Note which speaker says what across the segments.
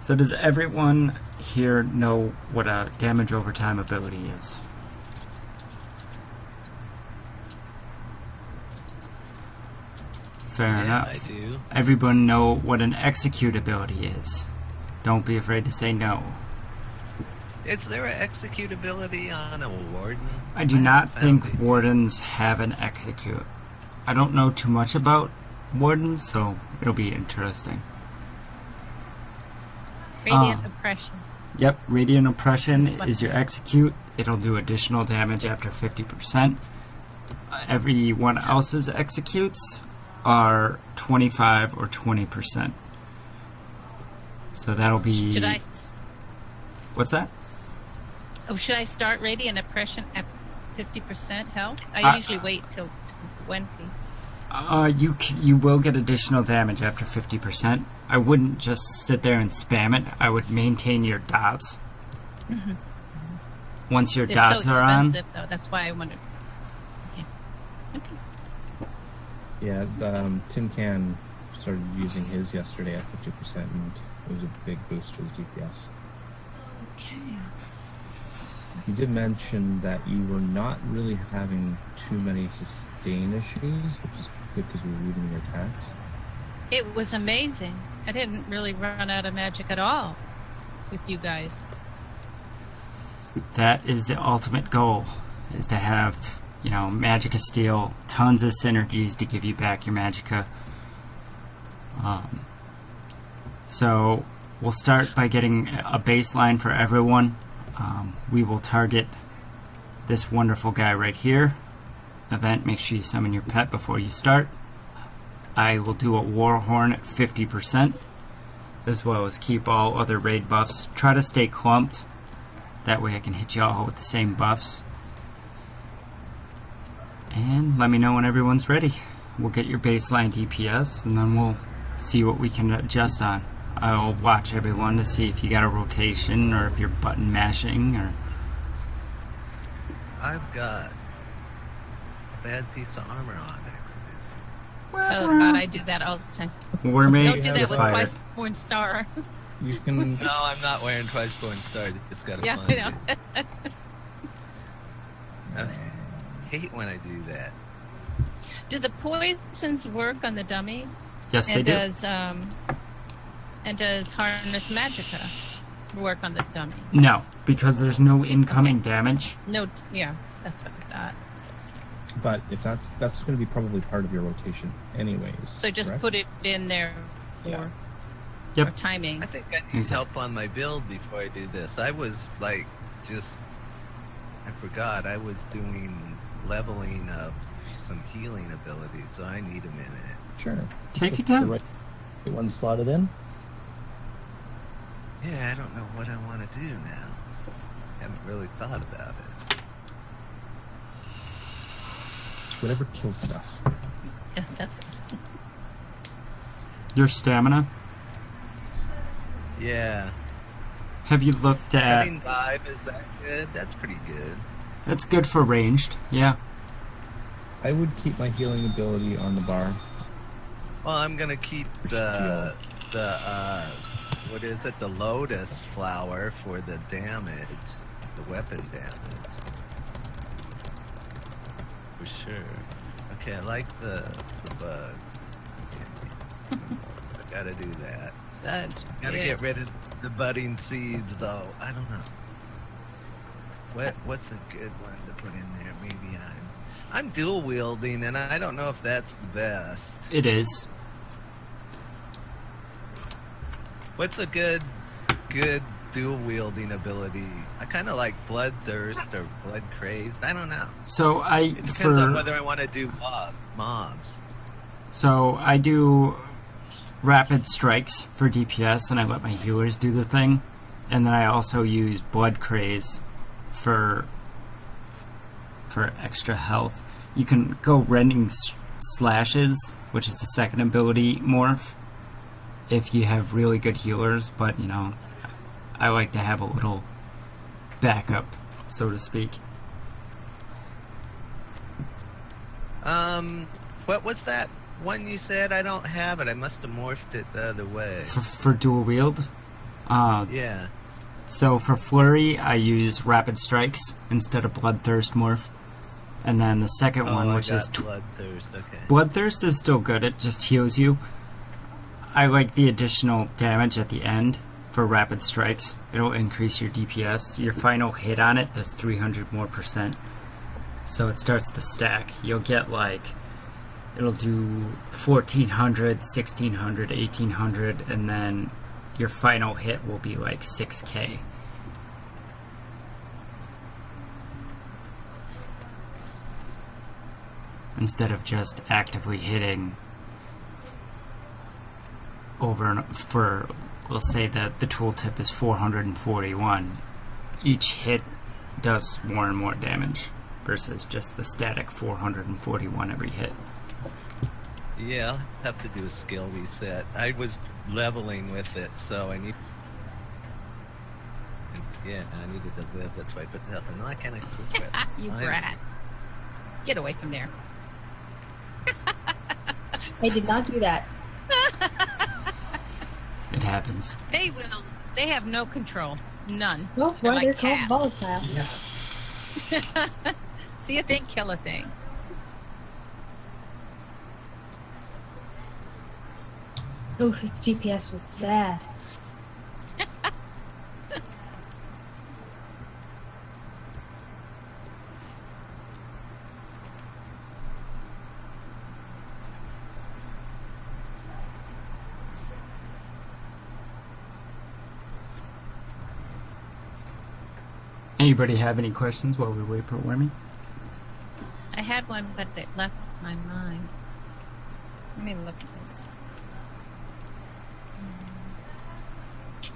Speaker 1: So does everyone here know what a damage over time ability is? Fair enough.
Speaker 2: I do.
Speaker 1: Everyone know what an execute ability is? Don't be afraid to say no.
Speaker 2: Is there an execute ability on a warden?
Speaker 1: I do not think
Speaker 2: found it.
Speaker 1: wardens have an execute. I don't know too much about wardens, so it'll be interesting.
Speaker 3: Radiant oppression.
Speaker 1: Yep, Radiant Oppression
Speaker 3: This one.
Speaker 1: is your execute. It'll do additional damage after 50%. Everyone else's executes are 25 or 20%. So that'll be...
Speaker 3: Should I?
Speaker 1: What's that?
Speaker 3: Oh, should I start radiant oppression at 50% health? I usually wait till 20.
Speaker 1: You will get additional damage after 50%. I wouldn't just sit there and spam it. I would maintain your dots.
Speaker 3: Mm-hmm.
Speaker 1: Once your
Speaker 3: It's
Speaker 1: dots
Speaker 3: so
Speaker 1: are on.
Speaker 3: expensive, though. That's why I wondered. Okay. Okay.
Speaker 4: Yeah, Tin Can started using his yesterday at 50%, and it was a big boost to his DPS.
Speaker 3: Okay.
Speaker 4: You did mention that you were not really having too many sustain issues, which is good because you were reading your attacks.
Speaker 3: It was amazing. I didn't really run out of magic at all with you guys.
Speaker 1: That is the ultimate goal, is to have, Magicka Steel, tons of synergies to give you back your Magicka. So we'll start by getting a baseline for everyone. We will target this wonderful guy right here. Event, make sure you summon your pet before you start. I will do a Warhorn at 50%, as well as keep all other raid buffs. Try to stay clumped. That way I can hit you all with the same buffs. And let me know when everyone's ready. We'll get your baseline DPS, and then we'll see what we can adjust on. I'll watch everyone to see if you got a rotation, or if you're button mashing, or...
Speaker 2: I've got a bad piece of armor on accident.
Speaker 3: Oh God, I do that all the time.
Speaker 1: We're made
Speaker 3: Don't do
Speaker 1: to
Speaker 3: that with
Speaker 1: fire.
Speaker 3: Twice Born Star.
Speaker 4: You can...
Speaker 2: No, I'm not wearing Twice Born Stars. Just got a
Speaker 3: Yeah,
Speaker 2: plunge.
Speaker 3: I know.
Speaker 2: I hate when I do that.
Speaker 3: Do the poisons work on the dummy?
Speaker 1: Yes, they
Speaker 3: And
Speaker 1: do.
Speaker 3: does Harness Magicka work on the dummy?
Speaker 1: No, because there's no incoming damage.
Speaker 3: No, yeah, that's what I thought.
Speaker 4: But if that's going to be probably part of your rotation anyways.
Speaker 3: So just
Speaker 4: correct?
Speaker 3: put it in there for,
Speaker 4: Yeah.
Speaker 1: Yep.
Speaker 3: for timing.
Speaker 2: I think I need help on my build before I do this. I was I forgot I was doing leveling of some healing abilities, so I need a minute.
Speaker 4: Sure.
Speaker 1: Take your
Speaker 4: The
Speaker 1: time.
Speaker 4: right one slotted in.
Speaker 2: Yeah, I don't know what I want to do now. Haven't really thought about it.
Speaker 4: Whatever kills stuff.
Speaker 3: Yeah, that's it.
Speaker 1: Your stamina.
Speaker 2: Yeah.
Speaker 1: Have you looked at...
Speaker 2: Cutting vibe, is that good? That's pretty good.
Speaker 1: That's good for ranged, yeah.
Speaker 4: I would keep my healing ability on the bar.
Speaker 2: Well, I'm gonna keep the what is it? The lotus flower for the damage, the weapon damage. For sure. Okay, I like the bugs. Okay. I gotta do that.
Speaker 3: That's
Speaker 2: Gotta
Speaker 3: good.
Speaker 2: get rid of the budding seeds, though. I don't know. What's a good one to put in there? Maybe I'm dual wielding, and I don't know if that's the best.
Speaker 1: It is.
Speaker 2: What's a good dual wielding ability? I kind of like bloodthirst or blood crazed. I don't know.
Speaker 1: So
Speaker 2: It depends on whether I want to do mobs.
Speaker 1: So I do rapid strikes for DPS, and I let my healers do the thing. And then I also use blood craze for extra health. You can go rending slashes, which is the second ability morph, if you have really good healers, but I like to have a little backup, so to speak.
Speaker 2: What was that one you said? I don't have it. I must have morphed it the other way.
Speaker 1: For dual wield,
Speaker 2: Yeah.
Speaker 1: So for Flurry, I use Rapid Strikes instead of Bloodthirst Morph. And then the second one, which is...
Speaker 2: Bloodthirst, okay.
Speaker 1: Bloodthirst is still good, it just heals you. I like the additional damage at the end for Rapid Strikes. It'll increase your DPS. Your final hit on it does 300 more %. So it starts to stack. You'll get like... It'll do 1,400, 1,600, 1,800, and then your final hit will be like 6k. Instead of just actively hitting over and for, let's say that the tooltip is 441, each hit does more and more damage versus just the static 441 every hit.
Speaker 2: Yeah, I'll have to do a skill reset. I was leveling with it, so I need... Yeah, I needed to live, that's why I put the health in. Why can't I switch it?
Speaker 3: You brat. Get away from there.
Speaker 5: I did not do that.
Speaker 1: It happens.
Speaker 3: They will. They have no control. None.
Speaker 5: Well, that's why
Speaker 3: They're
Speaker 5: they're
Speaker 3: like
Speaker 5: called
Speaker 3: cats.
Speaker 5: volatile.
Speaker 3: See a thing, kill a thing.
Speaker 5: Oof, its DPS was sad.
Speaker 1: Anybody have any questions while we wait for Wormy?
Speaker 3: I had one, but it left my mind. Let me look at this.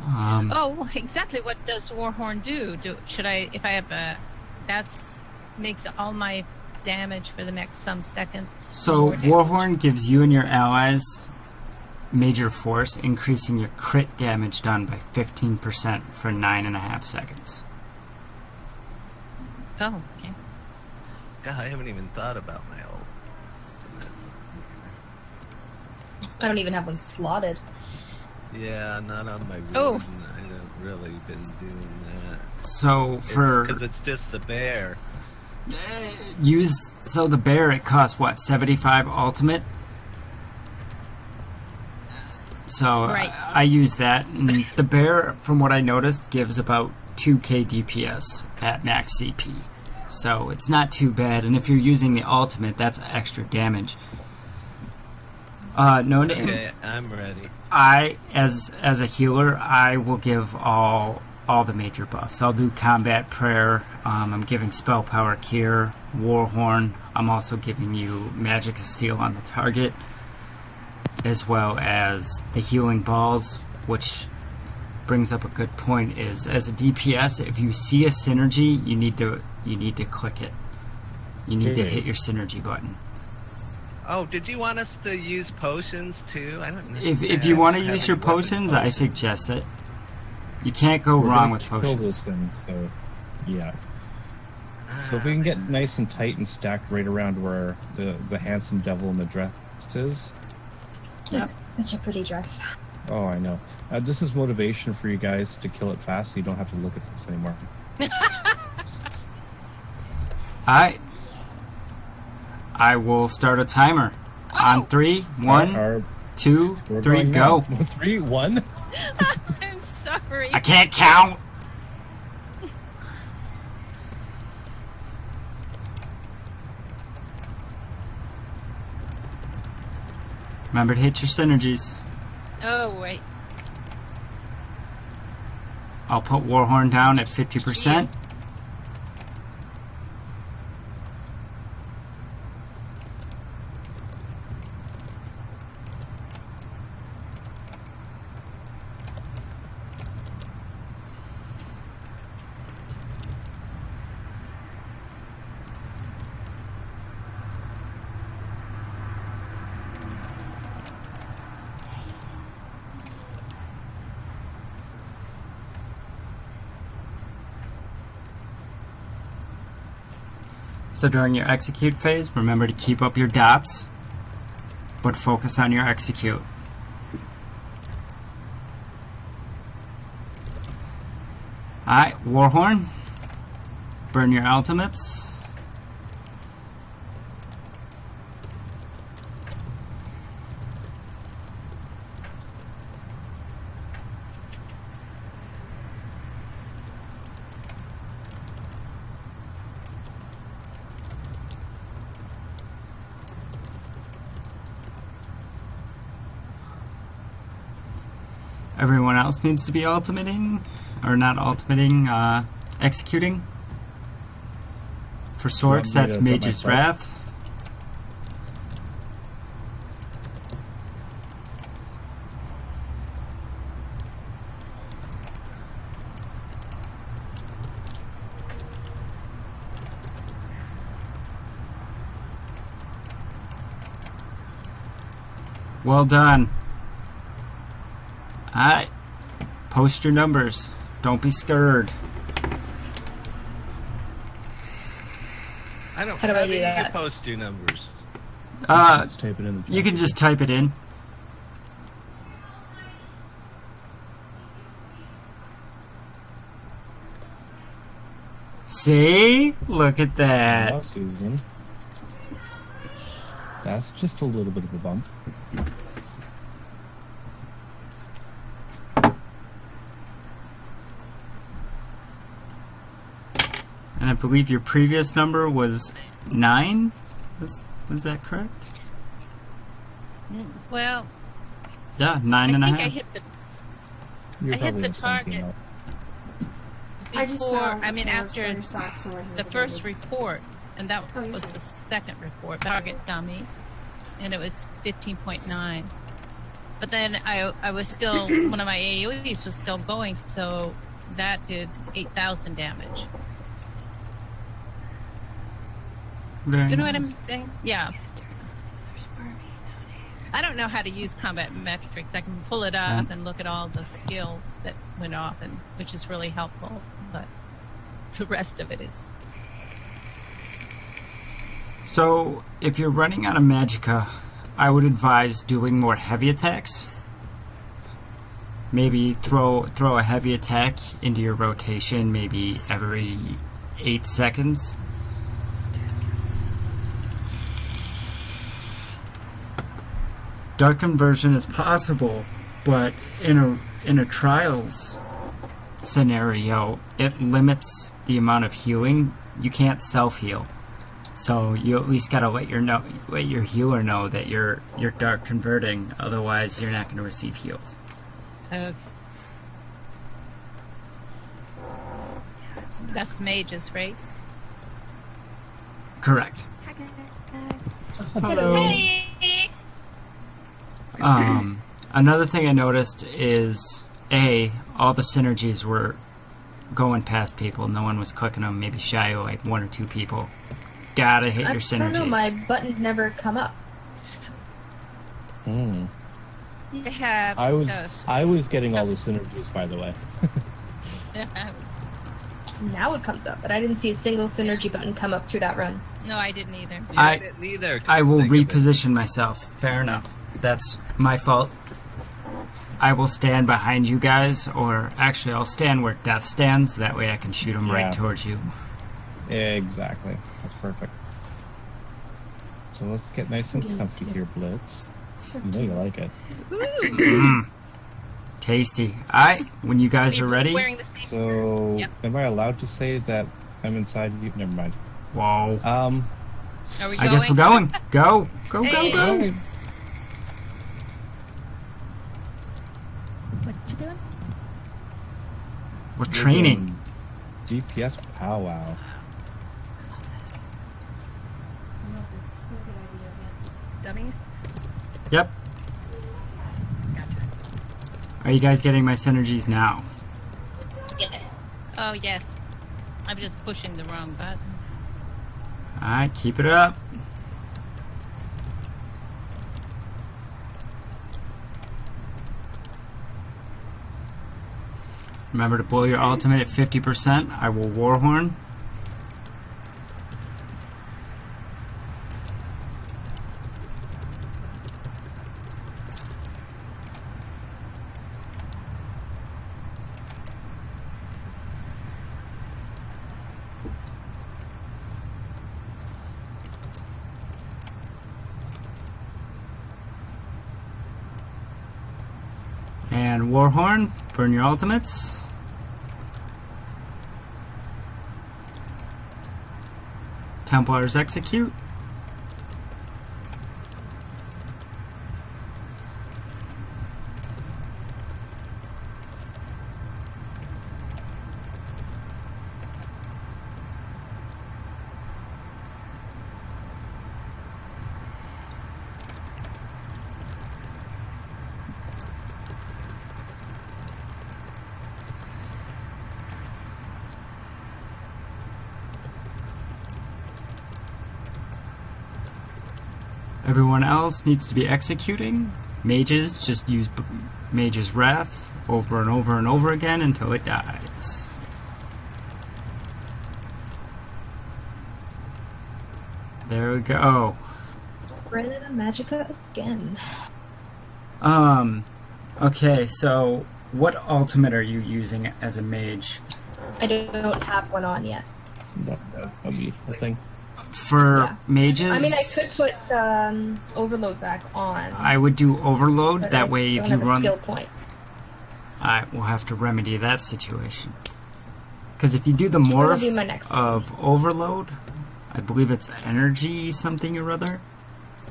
Speaker 3: Oh, exactly. What does Warhorn do? Should I, if I have a, that's makes all my damage for the next some seconds.
Speaker 1: So Warhorn gives you and your allies major force, increasing your crit damage done by 15% for 9.5 seconds.
Speaker 3: Oh, okay.
Speaker 2: God, I haven't even thought about my ult.
Speaker 5: I don't even have one slotted.
Speaker 2: Yeah, not on my
Speaker 3: Oh.
Speaker 2: rune. I haven't really been doing that.
Speaker 1: So
Speaker 2: Because it's just the bear.
Speaker 1: so the bear, it costs what, 75 ultimate? So
Speaker 3: Right.
Speaker 1: I use that, and the bear, from what I noticed, gives about 2k DPS at max CP. So it's not too bad, and if you're using the ultimate, that's extra damage. No name.
Speaker 2: Okay, I'm ready.
Speaker 1: I, as a healer, I will give all the major buffs. I'll do Combat Prayer. I'm giving Spell Power Cure, Warhorn. I'm also giving you Magic of Steel on the target, as well as the Healing Balls, which brings up a good point. Is as a DPS, if you see a synergy, you need to click it. You need to hit your synergy button.
Speaker 2: Oh, did you want us to use potions too? I don't know.
Speaker 1: If you want to use your potions, I suggest it. You can't go wrong with
Speaker 4: Kill
Speaker 1: potions.
Speaker 4: this thing, so yeah. So if we can get nice and tight and stacked right around where the handsome devil in the dress is.
Speaker 5: Yep. Such a pretty dress.
Speaker 4: Oh, I know. This is motivation for you guys to kill it fast, so you don't have to look at this anymore.
Speaker 1: I will start a timer. On 3, 1, 2, 3, go.
Speaker 4: 3, 1.
Speaker 3: I'm sorry.
Speaker 1: I can't count. Remember to hit your synergies.
Speaker 3: Oh, wait.
Speaker 1: I'll put Warhorn down at 50%. So during your execute phase, remember to keep up your dots, but focus on your execute. Alright, Warhorn. Burn your ultimates. Everyone else needs to be ultimating, or not ultimating, executing. For swords,
Speaker 4: Do you want
Speaker 1: that's
Speaker 4: me to put
Speaker 1: Mage's
Speaker 4: my
Speaker 1: Wrath. Well done. Alright. Post your numbers. Don't be scared.
Speaker 2: I don't.
Speaker 5: How do I do
Speaker 2: you
Speaker 5: that?
Speaker 2: post your numbers?
Speaker 4: Let's type it in the chat.
Speaker 1: You can just type it in. See? Look at that.
Speaker 4: Wow, Susan. That's just a little bit of a bump.
Speaker 1: And I believe your previous number was 9? Was that correct?
Speaker 3: Well,
Speaker 1: Yeah, 9 and a
Speaker 3: I think I
Speaker 1: half.
Speaker 3: hit the
Speaker 4: You're
Speaker 3: I hit
Speaker 4: probably
Speaker 3: the
Speaker 4: just bumking
Speaker 3: target.
Speaker 4: up.
Speaker 3: before.
Speaker 5: I just found
Speaker 3: I mean,
Speaker 5: that
Speaker 3: after
Speaker 5: your socks from where he
Speaker 3: the
Speaker 5: was
Speaker 3: first
Speaker 5: abandoned.
Speaker 3: report, and that
Speaker 5: Oh, you're
Speaker 3: was
Speaker 5: fine.
Speaker 3: the second report, target dummy, and it was 15.9. But then I was still one of my AOEs was still going, so that did 8,000 damage.
Speaker 1: Very
Speaker 3: Do you know what
Speaker 1: nice.
Speaker 3: I'm saying? Yeah. I don't know how to use combat metrics. I can pull it up and look at all the skills that went off, and which is really helpful. But the rest of it is
Speaker 1: So, if you're running out of magicka, I would advise doing more heavy attacks. Maybe throw a heavy attack into your rotation, maybe every 8 seconds. Dark conversion is possible, but in a trials scenario, it limits the amount of healing. You can't self-heal. So you at least gotta let your healer know that you're dark converting. Otherwise, you're not gonna receive heals.
Speaker 3: okay. That's the mages, right?
Speaker 1: Correct.
Speaker 4: Hello.
Speaker 3: Hey!
Speaker 1: Another thing I noticed is all the synergies were going past people. No one was clicking them. Maybe shy of like 1 or 2 people. Gotta hit your
Speaker 5: I don't know, my
Speaker 1: synergies.
Speaker 5: button never come up.
Speaker 4: Hmm.
Speaker 3: You have.
Speaker 4: I was getting all the synergies, by the way.
Speaker 5: Now it comes up, but I didn't see a single synergy button come up through that run.
Speaker 3: No, I didn't either.
Speaker 2: Yeah,
Speaker 1: I-
Speaker 2: didn't either.
Speaker 1: I will
Speaker 2: Think of it.
Speaker 1: reposition myself. Fair enough. That's my fault. I will stand behind you guys, or actually, I'll stand where Death stands. That way, I can shoot him
Speaker 4: Yeah.
Speaker 1: right towards you.
Speaker 4: Exactly. That's perfect. So let's get nice and comfy here, Blitz. You know you like it.
Speaker 3: Ooh.
Speaker 1: Tasty. Alright, when you guys are ready.
Speaker 3: Wearing the same
Speaker 4: So,
Speaker 3: Yep.
Speaker 4: am I allowed to say that I'm inside you? Never mind.
Speaker 1: Whoa.
Speaker 3: Are we
Speaker 1: I guess we're going. Go. Go, go,
Speaker 3: Hey.
Speaker 1: go.
Speaker 4: Alright.
Speaker 3: What you doing?
Speaker 1: We're
Speaker 4: We're
Speaker 1: training.
Speaker 4: doing DPS powwow.
Speaker 3: Dummies?
Speaker 1: Yep.
Speaker 3: Gotcha.
Speaker 1: Are you guys getting my synergies now?
Speaker 5: Yeah.
Speaker 3: Oh, yes. I'm just pushing the wrong button.
Speaker 1: Alright, keep it up. Remember to blow your ultimate at 50%. I will Warhorn. And Warhorn, burn your ultimates. Templars execute. Everyone else needs to be executing. Mages, just use Mage's Wrath over and over and over again until it dies. There we go.
Speaker 5: Ran out of magicka again.
Speaker 1: Okay, so what ultimate are you using as a mage?
Speaker 5: I don't have one on yet.
Speaker 4: That'd be a thing.
Speaker 1: For
Speaker 5: Yeah.
Speaker 1: mages,
Speaker 5: I mean, I could put overload back on.
Speaker 1: I would do overload.
Speaker 5: but
Speaker 1: That
Speaker 5: I
Speaker 1: way,
Speaker 5: don't
Speaker 1: if you
Speaker 5: have a
Speaker 1: run,
Speaker 5: skill point.
Speaker 1: I will have to remedy that situation. Because if you do the
Speaker 5: That'll
Speaker 1: morph
Speaker 5: be my next one.
Speaker 1: of overload, I believe it's energy something or other.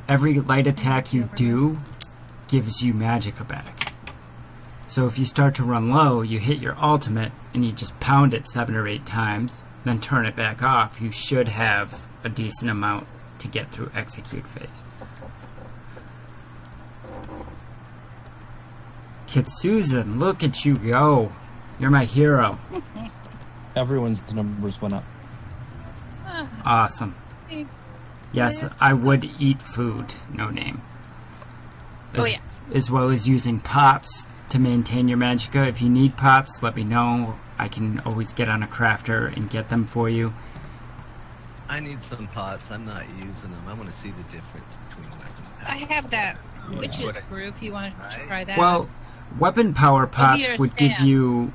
Speaker 1: Every light attack you do gives you magicka back. So if you start to run low, you hit your ultimate and you just pound it 7 or 8 times, then turn it back off. You should have a decent amount to get through execute phase. Kitsune, look at you go. You're my hero.
Speaker 4: Everyone's numbers went up.
Speaker 1: Awesome. Yes, I would eat food, no name.
Speaker 3: Oh, yes.
Speaker 1: As well as using pots to maintain your magicka. If you need pots, let me know. I can always get on a crafter and get them for you.
Speaker 2: I need some pots. I'm not using them. I want to see the difference between weapon
Speaker 3: I
Speaker 2: power.
Speaker 3: have that witch's brew if you want to try that.
Speaker 1: Well, weapon power pots
Speaker 3: here,
Speaker 1: would give
Speaker 3: Stan.
Speaker 1: you...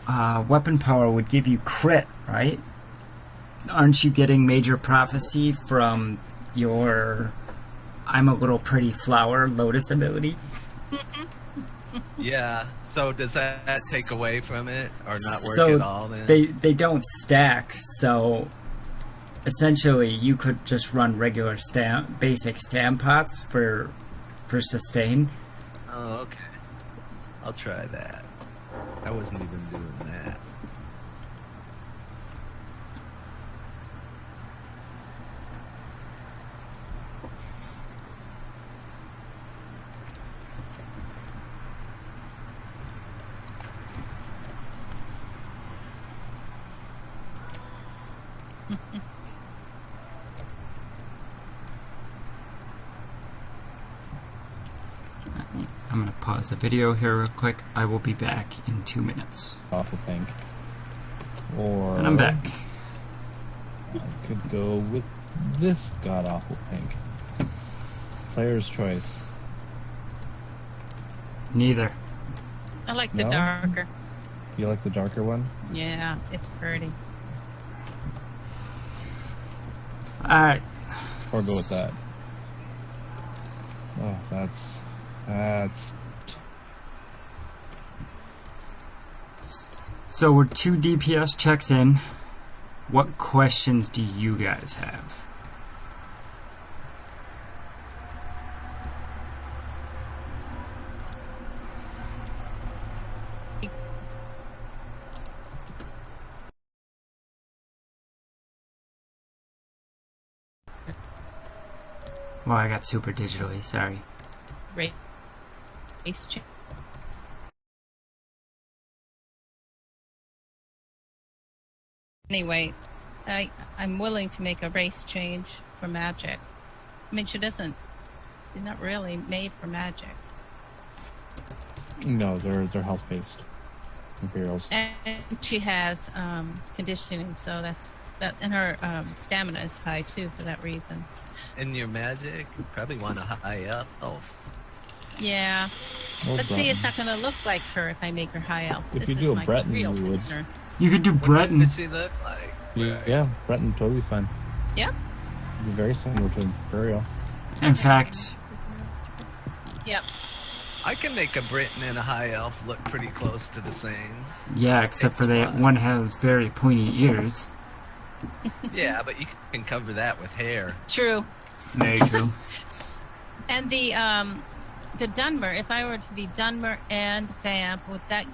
Speaker 1: weapon power would give you crit, right? Aren't you getting major prophecy from your I'm a little pretty flower lotus ability?
Speaker 2: Yeah. So does that take away from it, or not work
Speaker 1: So
Speaker 2: at all? Then
Speaker 1: they don't stack, so essentially you could just run regular basic stam pots for sustain.
Speaker 2: Oh, okay. I'll try that. I wasn't even doing that.
Speaker 1: I'm going to pause the video here real quick. I will be back in 2 minutes.
Speaker 4: Awful pink. Or
Speaker 1: And I'm back.
Speaker 4: I could go with this god awful pink. Player's choice.
Speaker 1: Neither.
Speaker 3: I like the
Speaker 4: No?
Speaker 3: darker.
Speaker 4: You like the darker one?
Speaker 3: Yeah, it's pretty.
Speaker 4: Or go with that? Oh, that's
Speaker 1: So we're 2 DPS checks in. What questions do you guys have? Well, I got super digitally, sorry.
Speaker 3: Race change. Anyway, I'm willing to make a race change for magic. I mean, she's not really made for magic.
Speaker 4: no, they're health based Imperials.
Speaker 3: And she has conditioning, so and her stamina is high too for that reason.
Speaker 2: And your magic, you probably want a high elf.
Speaker 3: Yeah,
Speaker 4: Or
Speaker 3: but see,
Speaker 4: Breton.
Speaker 3: it's not going to look like her if I make her high elf.
Speaker 4: If
Speaker 3: This
Speaker 4: you
Speaker 3: is
Speaker 4: do a
Speaker 3: my
Speaker 4: Breton,
Speaker 3: real
Speaker 4: you would.
Speaker 3: concern.
Speaker 1: You could do
Speaker 2: What
Speaker 1: Breton.
Speaker 2: does she look like?
Speaker 4: Yeah, Breton totally fine.
Speaker 3: Yeah.
Speaker 4: Be very similar to Imperial.
Speaker 1: In fact,
Speaker 3: Yep.
Speaker 2: I can make a Briton and a high elf look pretty close to the same.
Speaker 1: Yeah, except for that one has very pointy ears.
Speaker 2: Yeah, but you can cover that with hair.
Speaker 3: True.
Speaker 1: Very true.
Speaker 3: And the Dunmer, if I were to be Dunmer and Vamp, would that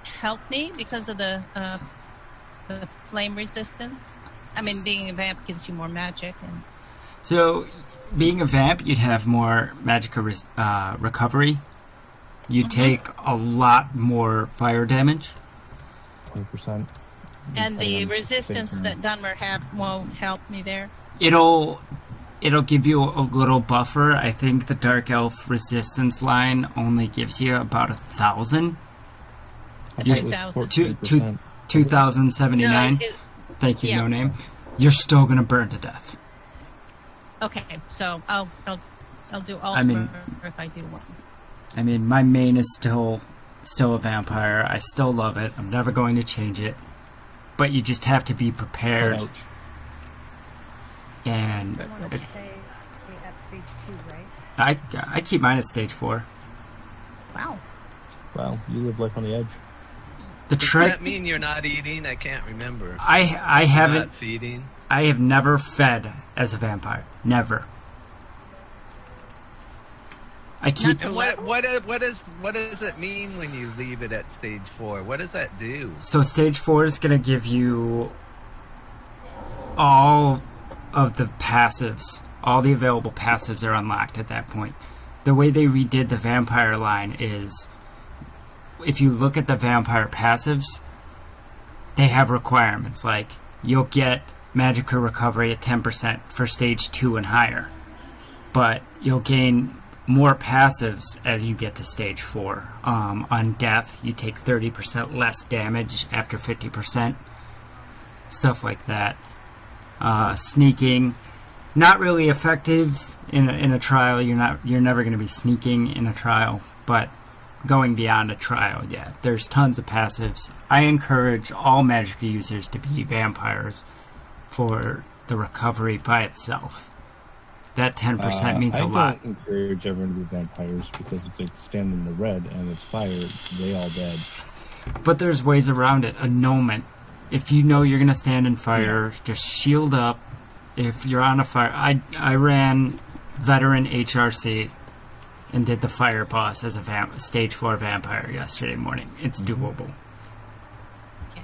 Speaker 3: help me because of the flame resistance? I mean, being a Vamp gives you more magic. And
Speaker 1: So, being a vamp, you'd have more magic recovery. You take a lot more fire damage.
Speaker 4: 20%.
Speaker 3: and the resistance that Dunmer had won't help me there.
Speaker 1: It'll give you a little buffer. I think the Dark Elf resistance line only gives you about 1,000.
Speaker 4: I
Speaker 3: Two
Speaker 4: thought it was
Speaker 3: thousand.
Speaker 4: 14%.
Speaker 1: 2,079.
Speaker 3: No,
Speaker 1: Thank you,
Speaker 3: yeah.
Speaker 1: No Name. You're still gonna burn to death.
Speaker 3: okay, so I'll do all
Speaker 1: I mean-
Speaker 3: if I do one.
Speaker 1: I mean, my main is still a vampire. I still love it. I'm never going to change it. But you just have to be prepared.
Speaker 4: Ouch.
Speaker 1: And
Speaker 6: You want to stay at stage 2, right?
Speaker 1: I keep mine at stage 4.
Speaker 3: Wow.
Speaker 4: Wow, you live life on the edge.
Speaker 1: The
Speaker 2: Does
Speaker 1: trick,
Speaker 2: that mean you're not eating? I can't remember.
Speaker 1: I
Speaker 2: You're
Speaker 1: haven't.
Speaker 2: not feeding.
Speaker 1: I have never fed as a vampire. Never. I keep.
Speaker 2: And what does it mean when you leave it at stage 4? What does that do?
Speaker 1: So stage 4 is going to give you all of the passives. All the available passives are unlocked at that point. The way they redid the vampire line is, if you look at the vampire passives, they have requirements like you'll get magical recovery at 10% for stage 2 and higher, but you'll gain more passives as you get to stage 4. On death, you take 30% less damage after 50%. Stuff like that. Sneaking, not really effective in a trial. You're never going to be sneaking in a trial, but going beyond a trial, yeah. There's tons of passives. I encourage all magic users to be vampires for the recovery by itself. That 10% means a lot.
Speaker 4: I don't encourage everyone to be vampires because if they stand in the red and it's fire, they all dead.
Speaker 1: But there's ways around it. Annulment. If you know you're going to stand in fire, just shield up. If you're on a fire... I ran veteran HRC and did the fire boss as a stage 4 vampire yesterday morning. It's doable.
Speaker 3: Okay.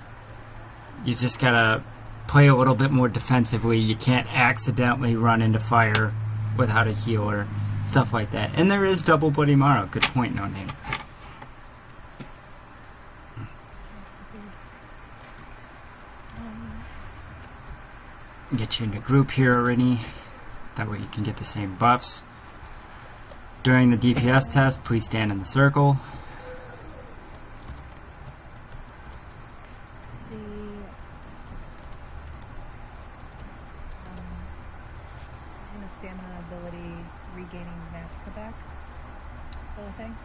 Speaker 1: You just got to play a little bit more defensively. You can't accidentally run into fire without a healer. Stuff like that. And there is double Bloody Marrow. Good point, No Name. Get you into group here already. That way you can get the same buffs. During the DPS test, please stand in the circle.
Speaker 6: The isn't a stamina ability regaining magicka back still a thing?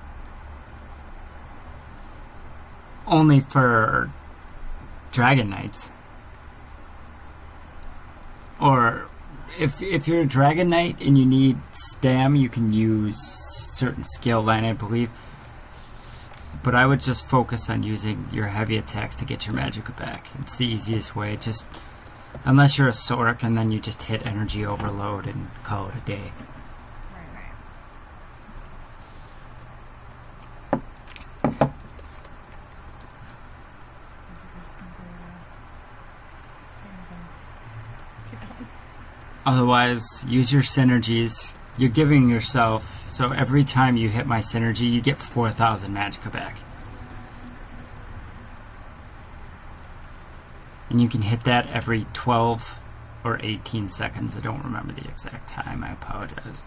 Speaker 1: Only for Dragon Knights. Or if you're a Dragon Knight and you need stam, you can use certain skill line, I believe. But I would just focus on using your heavy attacks to get your magicka back. It's the easiest way. Just unless you're a Sork, and then you just hit energy overload and call it a day.
Speaker 6: Right.
Speaker 1: Otherwise, use your synergies. You're giving yourself, so every time you hit my synergy, you get 4,000 magicka back. And you can hit that every 12 or 18 seconds. I don't remember the exact time. I apologize.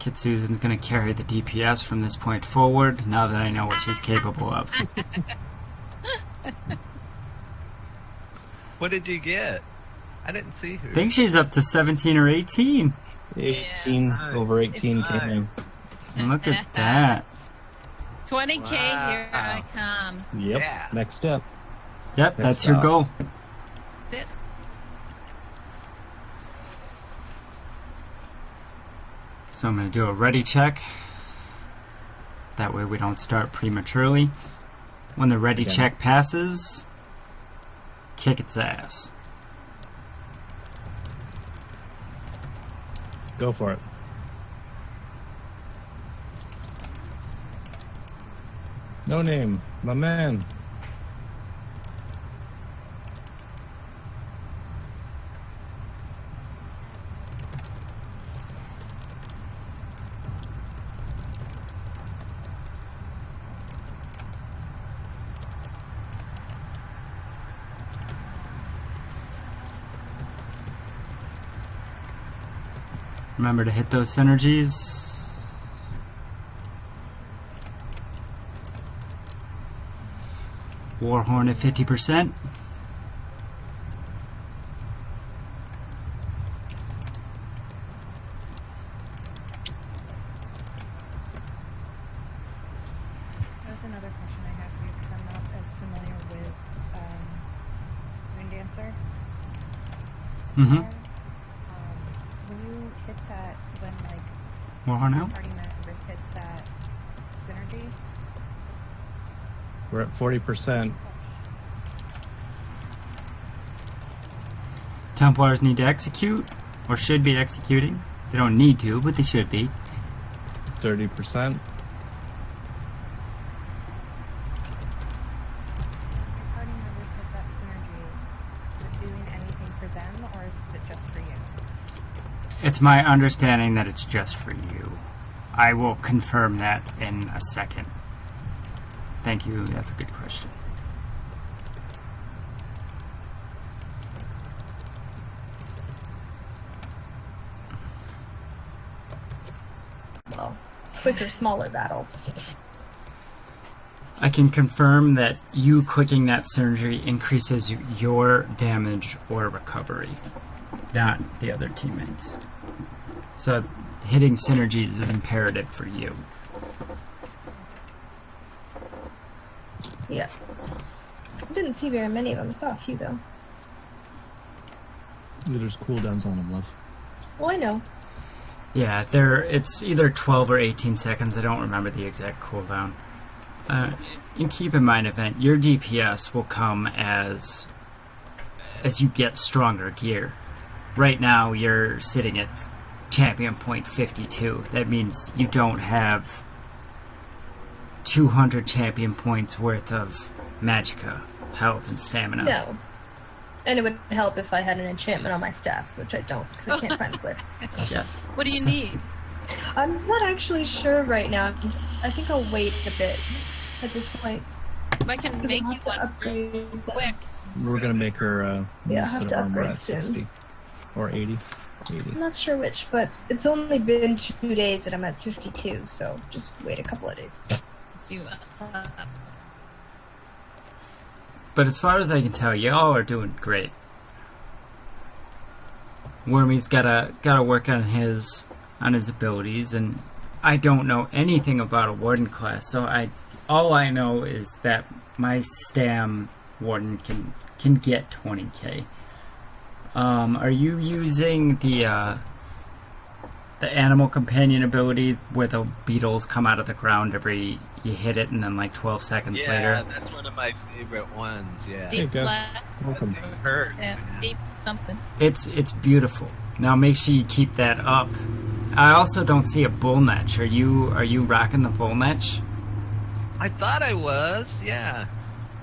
Speaker 1: Kitsune's going to carry the DPS from this point forward, now that I know what she's capable of.
Speaker 2: What did you get? I didn't see her.
Speaker 1: I think she's up to 17 or 18.
Speaker 4: 18
Speaker 2: Nice.
Speaker 4: over 18
Speaker 2: It's
Speaker 4: came in.
Speaker 2: nice.
Speaker 1: Look at that.
Speaker 3: 20K, here I
Speaker 2: Wow.
Speaker 3: come.
Speaker 4: Yep.
Speaker 2: Yeah.
Speaker 4: Next step.
Speaker 1: Yep,
Speaker 4: Next
Speaker 1: that's your
Speaker 4: stop.
Speaker 1: goal.
Speaker 3: That's it.
Speaker 1: So I'm going to do a ready check. That way we don't start prematurely. When the ready
Speaker 4: Okay.
Speaker 1: check passes, kick its ass.
Speaker 4: Go for it. No name, my man.
Speaker 1: Remember to hit those synergies. Warhorn at 50%.
Speaker 6: That's another question I have for you because I'm not as familiar with Moon Dancer.
Speaker 1: Mm-hmm.
Speaker 6: When you hit that, when like
Speaker 1: Warhorn out.
Speaker 6: party members hits that synergy,
Speaker 4: We're at 40%.
Speaker 1: Templars need to execute, or should be executing. They don't need to, but they should be.
Speaker 4: 30%.
Speaker 6: when party members hit that synergy, is it doing anything for them or is it just for you?
Speaker 1: It's my understanding that it's just for you. I will confirm that in a second. Thank you. That's a good question.
Speaker 5: Well, quicker, smaller battles.
Speaker 1: I can confirm that you clicking that surgery increases your damage or recovery, not the other teammates. So hitting synergies is imperative for you.
Speaker 5: Yeah. I didn't see very many of them. I saw a few though.
Speaker 4: There's cooldowns on them, love.
Speaker 5: Oh, I know.
Speaker 1: Yeah, it's either 12 or 18 seconds. I don't remember the exact cooldown. And keep in mind, event, your DPS will come as you get stronger gear. Right now, you're sitting at champion point 52. That means you don't have 200 champion points worth of magicka, health, and stamina.
Speaker 5: No. And it would help if I had an enchantment on my staffs, which I don't, because I can't find glyphs.
Speaker 1: Yeah.
Speaker 3: What do you
Speaker 1: So-
Speaker 3: need?
Speaker 5: I'm not actually sure right now. I think I'll wait a bit at this point.
Speaker 3: I can
Speaker 5: 'cause
Speaker 3: make
Speaker 5: I'll
Speaker 3: you
Speaker 5: have to
Speaker 3: one
Speaker 5: upgrade them.
Speaker 3: quick.
Speaker 4: We're gonna make her
Speaker 5: Yeah, I'll have
Speaker 4: set
Speaker 5: to
Speaker 4: of armor
Speaker 5: upgrade
Speaker 4: at
Speaker 5: soon.
Speaker 4: 60 or 80. 80.
Speaker 5: I'm not sure which, but it's only been 2 days that I'm at 52, so just wait a couple of days.
Speaker 3: See what's up.
Speaker 1: But as far as I can tell, y'all are doing great. Wormy's gotta work on his abilities, and I don't know anything about a warden class, so all I know is that my stam warden can get 20k. Are you using the animal companion ability where the beetles come out of the ground every you hit it, and then like 12 seconds
Speaker 2: Yeah,
Speaker 1: later?
Speaker 2: that's one of my favorite ones. Yeah.
Speaker 4: Hey,
Speaker 3: Deep
Speaker 4: guys.
Speaker 3: black.
Speaker 4: Welcome.
Speaker 2: It hurts.
Speaker 3: Yeah, deep something.
Speaker 1: It's beautiful. Now make sure you keep that up. I also don't see a bull netch. Are you rocking the bull netch?
Speaker 2: I thought I was, yeah.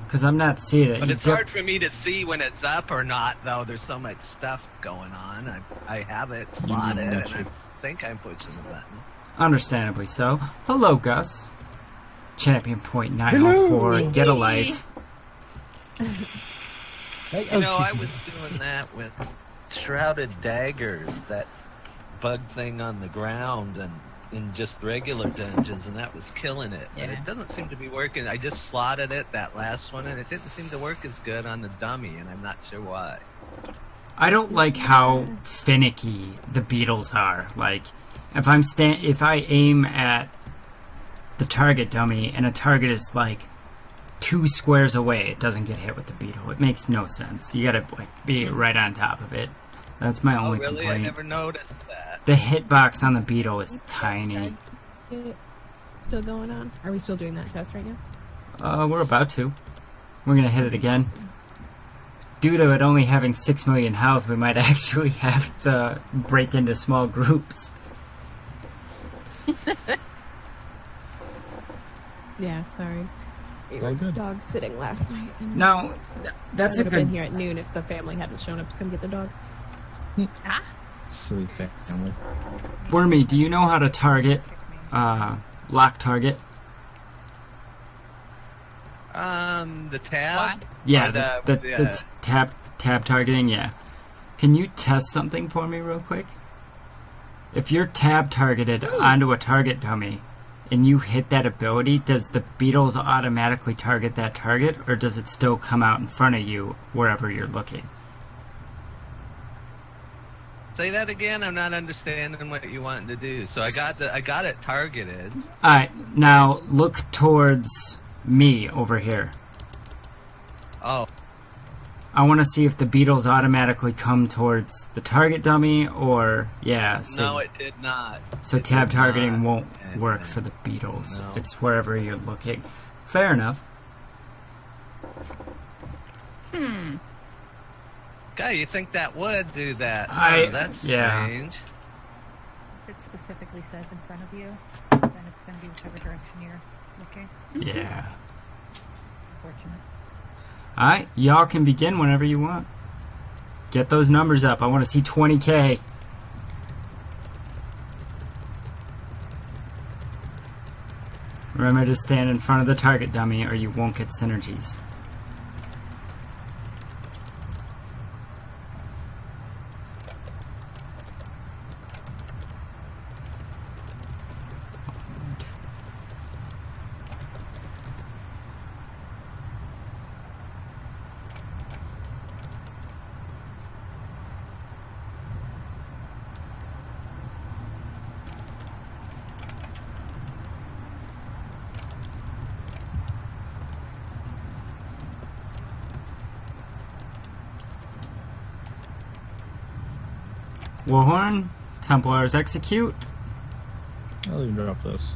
Speaker 1: Because I'm not seeing it.
Speaker 2: But
Speaker 1: You
Speaker 2: it's
Speaker 1: def-
Speaker 2: hard for me to see when it's up or not, though. There's so much stuff going on. I have it slotted, and I think I'm pushing the button.
Speaker 1: Understandably so. Hello, Gus. Champion point 904.
Speaker 5: Hello.
Speaker 1: Get a life.
Speaker 2: You know, I was doing that with Shrouded Daggers, that bug thing on the ground, and in just regular dungeons, and that was killing it. But
Speaker 3: Yeah.
Speaker 2: it doesn't seem to be working. I just slotted it, that last one, and it didn't seem to work as good on the dummy, and I'm not sure why.
Speaker 1: I don't like how finicky the beetles are. Like, if I aim at the target dummy and a target is like 2 squares away, it doesn't get hit with the beetle. It makes no sense. You gotta like be right on top of it. That's my
Speaker 2: Oh,
Speaker 1: only
Speaker 2: really? I
Speaker 1: complaint.
Speaker 2: never noticed that.
Speaker 1: The hitbox on the beetle is tiny.
Speaker 7: Still going on? Are we still doing that test right now?
Speaker 1: We're about to. We're gonna hit it again. Due to it only having 6 million health, we might actually have to break into small groups.
Speaker 7: Yeah, sorry. We
Speaker 4: All
Speaker 7: were
Speaker 4: good.
Speaker 7: dog sitting last night. And
Speaker 1: Now, that's
Speaker 7: I
Speaker 1: a
Speaker 7: would have been
Speaker 1: good...
Speaker 7: here at noon if the family hadn't shown up to come get the dog.
Speaker 4: Silly family.
Speaker 1: Wormy, do you know how to target, lock target?
Speaker 2: The tab?
Speaker 3: What?
Speaker 1: Yeah,
Speaker 2: Or
Speaker 1: that's tab targeting, yeah. Can you test something for me real quick? If you're tab targeted onto a target dummy and you hit that ability, does the beetles automatically target that target, or does it still come out in front of you wherever you're looking?
Speaker 2: Say that again. I'm not understanding what you want to do. So I got it targeted.
Speaker 1: Alright, now look towards me over here.
Speaker 2: Oh,
Speaker 1: I want to see if the beetles automatically come towards the target dummy, or yeah. So,
Speaker 2: no, it did not.
Speaker 1: so
Speaker 2: It
Speaker 1: tab
Speaker 2: did
Speaker 1: targeting
Speaker 2: not.
Speaker 1: won't
Speaker 2: And-
Speaker 1: work for the beetles.
Speaker 2: No.
Speaker 1: It's wherever you're looking. Fair enough.
Speaker 2: Guy, you think that would do that?
Speaker 1: I-
Speaker 2: That's
Speaker 1: yeah.
Speaker 2: strange.
Speaker 6: If it specifically says in front of you, then it's going to be whichever direction you're looking.
Speaker 1: Yeah.
Speaker 6: Unfortunate.
Speaker 1: Alright, y'all can begin whenever you want. Get those numbers up. I want to see 20k. Remember to stand in front of the target dummy or you won't get synergies. Warhorn, Templars execute.
Speaker 4: I'll even drop this.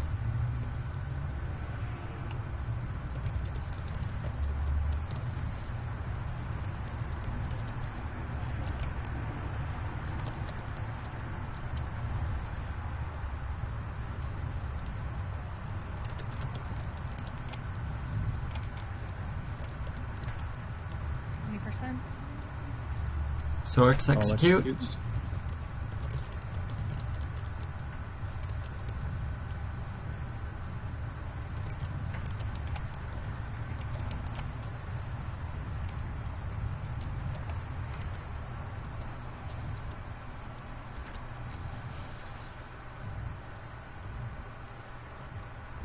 Speaker 1: Sorks
Speaker 4: All
Speaker 1: execute.
Speaker 4: executes.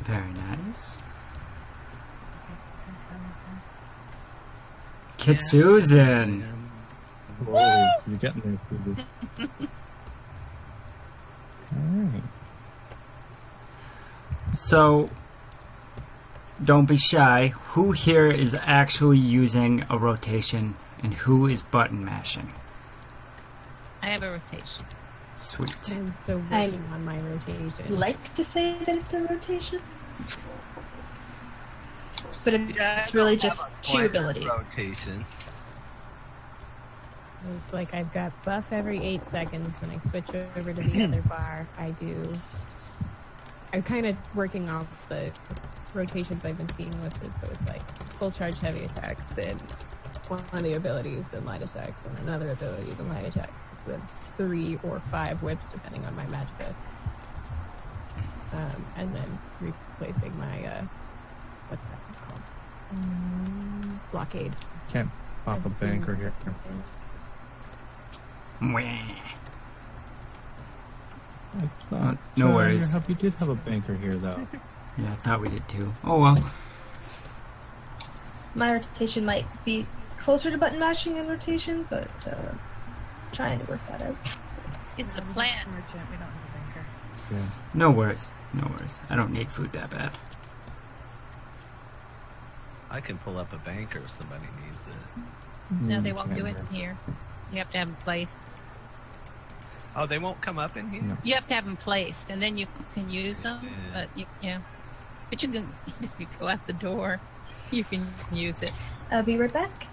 Speaker 1: Very nice. Kitsune.
Speaker 4: Whoa, you're getting there, Susie. Alright.
Speaker 1: So, don't be shy. Who here is actually using a rotation and who is button mashing?
Speaker 3: I have a rotation.
Speaker 1: Sweet.
Speaker 7: I'm still working on my rotation.
Speaker 5: Like to say that it's a rotation, but it's
Speaker 2: Yeah, I
Speaker 5: really
Speaker 2: don't have
Speaker 5: just
Speaker 2: a
Speaker 5: two
Speaker 2: pointer
Speaker 5: abilities.
Speaker 2: Rotation.
Speaker 7: It's like I've got buff every 8 seconds, then I switch over to the other bar. I'm kind of working off the rotations I've been seeing listed, so it's like full charge heavy attack, then one of the abilities, then light attack, then another ability, then light attack, then 3 or 5 whips depending on my magic. And then replacing my what's that called? Blockade.
Speaker 4: Can't pop a
Speaker 7: As
Speaker 4: banker
Speaker 7: soon
Speaker 4: here.
Speaker 7: as I understand.
Speaker 1: Mwah.
Speaker 4: I thought,
Speaker 1: No worries.
Speaker 4: You did have a banker here, though.
Speaker 1: Yeah, I thought we did too. Oh well.
Speaker 5: My rotation might be closer to button mashing in rotation, but trying to work that out.
Speaker 3: It's a plan.
Speaker 6: Merchant, we don't have a banker.
Speaker 4: Yeah.
Speaker 1: No worries. No worries. I don't need food that bad.
Speaker 2: I can pull up a banker if somebody needs it.
Speaker 3: No, they won't do it in here. You have to have them placed.
Speaker 2: Oh, they won't come up in here?
Speaker 4: No.
Speaker 3: You have to have them placed, and then you can use them.
Speaker 2: Yeah.
Speaker 3: But but you can if you go out the door, you can use it.
Speaker 5: I'll be right back.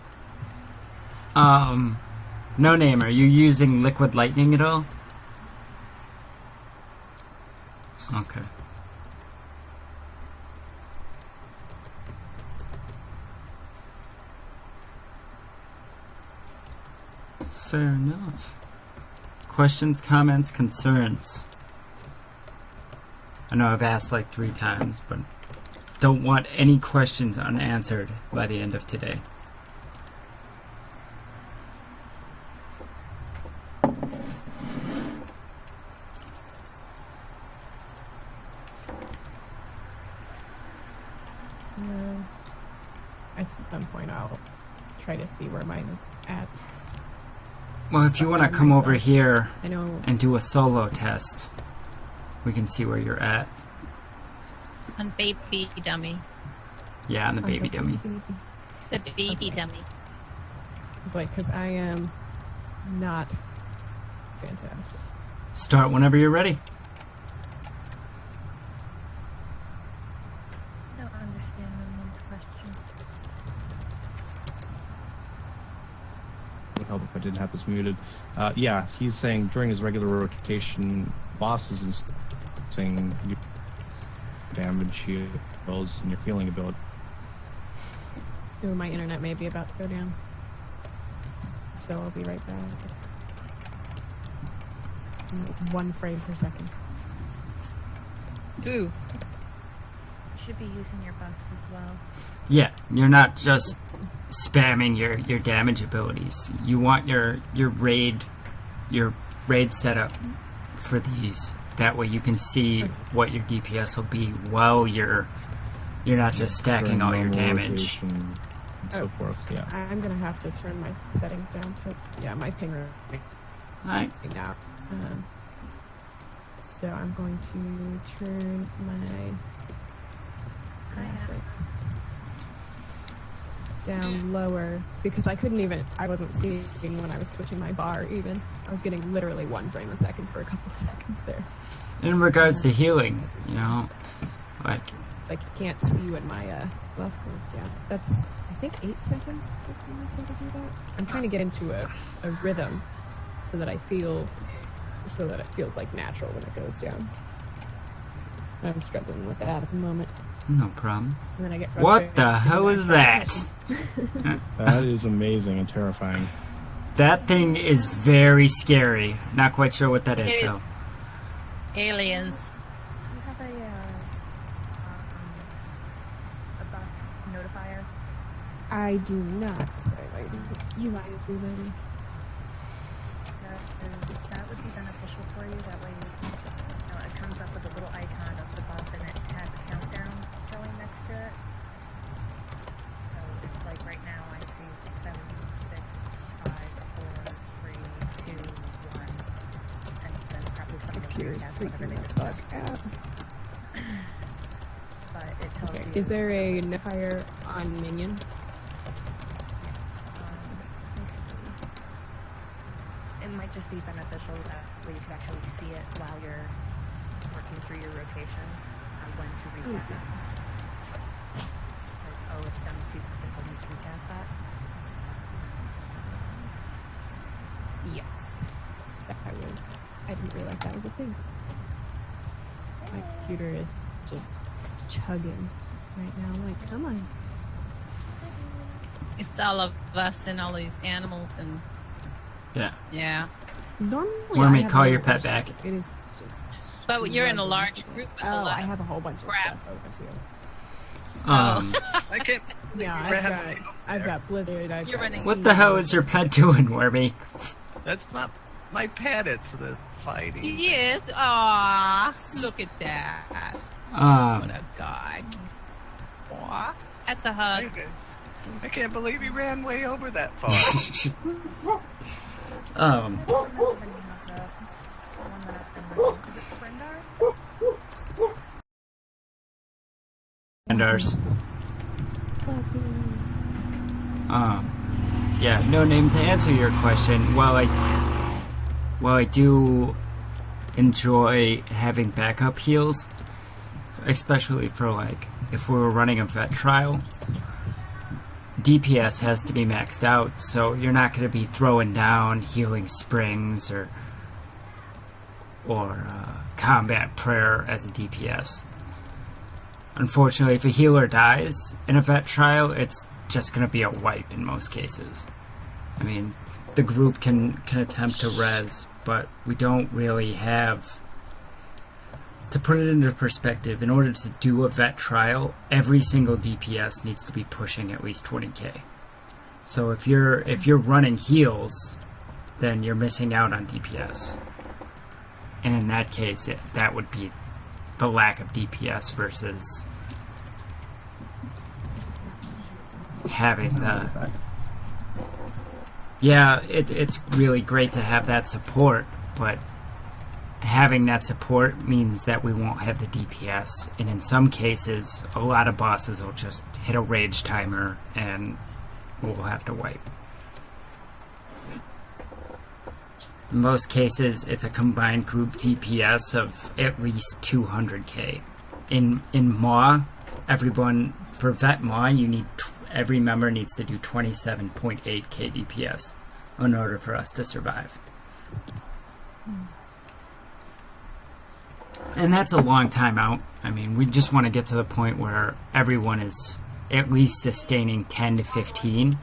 Speaker 1: No name. Are you using liquid lightning at all? Okay. Fair enough. Questions, comments, concerns? I know I've asked like 3 times, but don't want any questions unanswered by the end of today.
Speaker 7: No. At some point, I'll try to see where mine is at.
Speaker 1: Well, if you want to come over here
Speaker 7: I know.
Speaker 1: and do a solo test, we can see where you're at.
Speaker 3: On baby dummy.
Speaker 1: Yeah, on the baby dummy.
Speaker 3: The baby dummy.
Speaker 7: It's like, because I am not fantastic.
Speaker 1: Start whenever you're ready.
Speaker 6: I don't understand Moon's question.
Speaker 4: Would help if I didn't have this muted. Yeah, he's saying during his regular rotation, bosses is saying you damage shields and your healing ability.
Speaker 7: Ooh, my internet may be about to go down. So I'll be right back. 1 frame per second.
Speaker 3: Ooh.
Speaker 6: You should be using your buffs as well.
Speaker 1: Yeah, you're not just spamming your damage abilities. You want your raid setup for these. That way you can see what your DPS will be while you're not just stacking
Speaker 4: During
Speaker 1: all your
Speaker 4: normal
Speaker 1: damage.
Speaker 4: rotation and so forth, yeah.
Speaker 7: I'm gonna have to turn my settings down to my ping rate
Speaker 1: Alright.
Speaker 7: right now. So I'm going to turn my graphics down lower because I wasn't seeing when I was switching my bar even. I was getting literally 1 frame a second for a couple of seconds there.
Speaker 1: In regards to healing, like
Speaker 7: It's like you can't see when my buff goes down. That's, I think, 8 seconds is when I said to do that. I'm trying to get into a rhythm so that it feels like natural when it goes down. I'm struggling with that at the moment.
Speaker 1: no problem.
Speaker 7: And then I get
Speaker 1: What the
Speaker 7: frustrated
Speaker 1: hell
Speaker 7: and
Speaker 1: is
Speaker 7: I
Speaker 1: that?
Speaker 7: start
Speaker 4: That is amazing and terrifying.
Speaker 1: That thing is very scary. Not quite sure what that is,
Speaker 3: It is.
Speaker 1: though.
Speaker 3: Aliens.
Speaker 6: You have a buff notifier.
Speaker 7: I do not. Sorry, my UI is reloading.
Speaker 6: That would be beneficial for you. That way, it comes up with a little icon of the buff and it has a countdown showing next to it. So it's like right now I see 7, 6, 5, 4, 3, 2, 1, and then probably something
Speaker 7: Computer's
Speaker 6: has whatever
Speaker 7: freaking
Speaker 6: they
Speaker 7: the
Speaker 6: just
Speaker 7: fuck
Speaker 6: took.
Speaker 7: out.
Speaker 6: But it tells
Speaker 7: Okay.
Speaker 6: you.
Speaker 7: Is there a notifier on minion?
Speaker 6: It might just be beneficial that way you can actually see it while you're working through your rotations on when to recast. Like, it's down to 2 seconds, I need to recast that.
Speaker 7: Yes. That I would. I didn't realize that was a thing. My computer is just chugging right now. I'm like, come on.
Speaker 3: It's all of us and all these animals and yeah.
Speaker 7: Normally,
Speaker 1: Wormy,
Speaker 7: I have
Speaker 1: call
Speaker 7: a
Speaker 1: your
Speaker 7: whole
Speaker 1: pet
Speaker 7: bunch
Speaker 1: back.
Speaker 7: of- It is just.
Speaker 3: But you're in a
Speaker 7: struggling
Speaker 3: large
Speaker 7: to get-
Speaker 3: group with a
Speaker 7: Oh,
Speaker 3: lot
Speaker 7: I
Speaker 3: of
Speaker 7: have a whole bunch of
Speaker 3: crap.
Speaker 7: stuff over too.
Speaker 2: I can't.
Speaker 7: Yeah,
Speaker 2: Ran
Speaker 7: I've
Speaker 2: way
Speaker 7: got,
Speaker 2: over
Speaker 7: I've
Speaker 2: there.
Speaker 7: got Blizzard. I've
Speaker 3: You're
Speaker 7: got
Speaker 3: running.
Speaker 1: What the hell is your pet doing, Wormy?
Speaker 2: That's not my pet. It's the fighting.
Speaker 3: Yes. Aw, look at that. What a guy. Aw, that's a hug.
Speaker 2: I can't believe he ran way over that far.
Speaker 6: The one that I've been running. Is it Brendar?
Speaker 1: ours. Yeah, no name. To answer your question, while I do enjoy having backup heals, especially for like if we were running a vet trial, DPS has to be maxed out, so you're not going to be throwing down healing springs or combat prayer as a DPS. Unfortunately, if a healer dies in a vet trial, it's just going to be a wipe in most cases. I mean, the group can attempt to res, but we don't really have... To put it into perspective, in order to do a vet trial, every single DPS needs to be pushing at least 20k. So if you're running heals, then you're missing out on DPS. And in that case, that would be the lack of DPS versus having the... Yeah, it's really great to have that support, but having that support means that we won't have the DPS, and in some cases, a lot of bosses will just hit a rage timer and we'll have to wipe. In most cases, it's a combined group DPS of at least 200k. In Maw, everyone, for Vet Maw, you need every member needs to do 27.8k DPS in order for us to survive. And that's a long time out. I mean, we just want to get to the point where everyone is at least sustaining 10 to 15.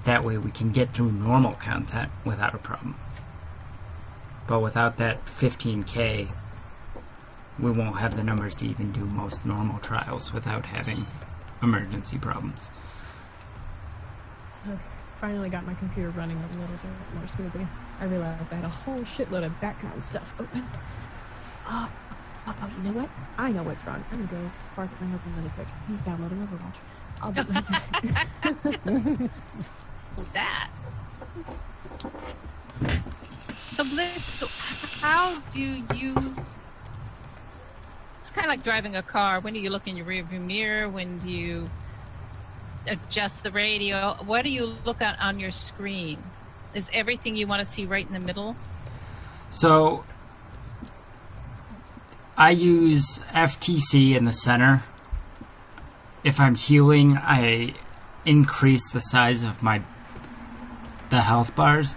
Speaker 1: That way we can get through normal content without a problem. But without that 15k, we won't have the numbers to even do most normal trials without having emergency problems.
Speaker 7: Okay, finally got my computer running a little bit more smoothly. I realized I had a whole shitload of background stuff open. Oh, you know what? I know what's wrong. I'm gonna go bark at my husband really quick. He's downloading Overwatch. I'll be right back.
Speaker 3: That. So Blitz, how do you... It's kind of like driving a car. When do you look in your rearview mirror? When do you adjust the radio? What do you look at on your screen? Is everything you want to see right in the middle?
Speaker 1: So I use FTC in the center. If I'm healing, I increase the size of the health bars.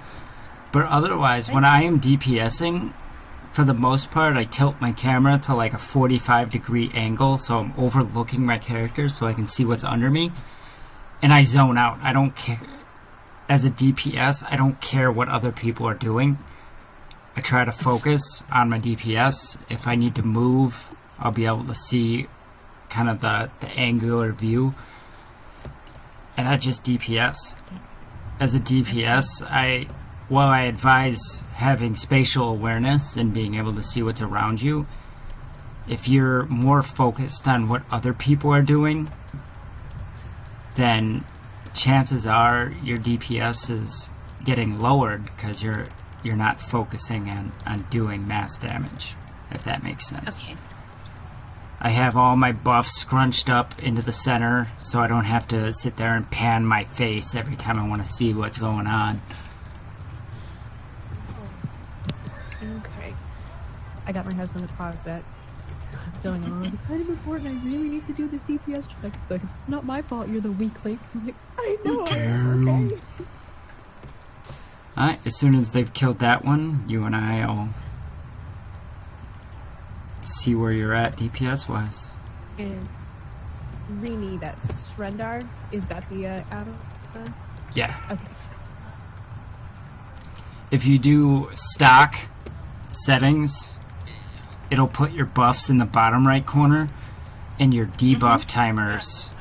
Speaker 1: But otherwise, when I am DPSing, for the most part, I tilt my camera to like a 45-degree angle, so I'm overlooking my character so I can see what's under me. And I zone out. I don't care. As a DPS, I don't care what other people are doing. I try to focus on my DPS. If I need to move, I'll be able to see kind of the angular view. And I just DPS. As a DPS, while I advise having spatial awareness and being able to see what's around you, if you're more focused on what other people are doing, then chances are your DPS is getting lowered because you're not focusing on doing mass damage, if that makes sense.
Speaker 3: Okay.
Speaker 1: I have all my buffs scrunched up into the center so I don't have to sit there and pan my face every time I want to see what's going on.
Speaker 7: Okay. I got my husband to pause that. Telling him, it's kind of important. I really need to do this DPS check. It's like, it's not my fault. You're the weak link. I'm like, I know. Okay.
Speaker 1: Alright, as soon as they've killed that one, you and I will see where you're at DPS-wise.
Speaker 7: And Rini, that Srendar, is that the add-on?
Speaker 1: Yeah.
Speaker 7: Okay.
Speaker 1: If you do stock settings, it'll put your buffs in the bottom right corner and your debuff timers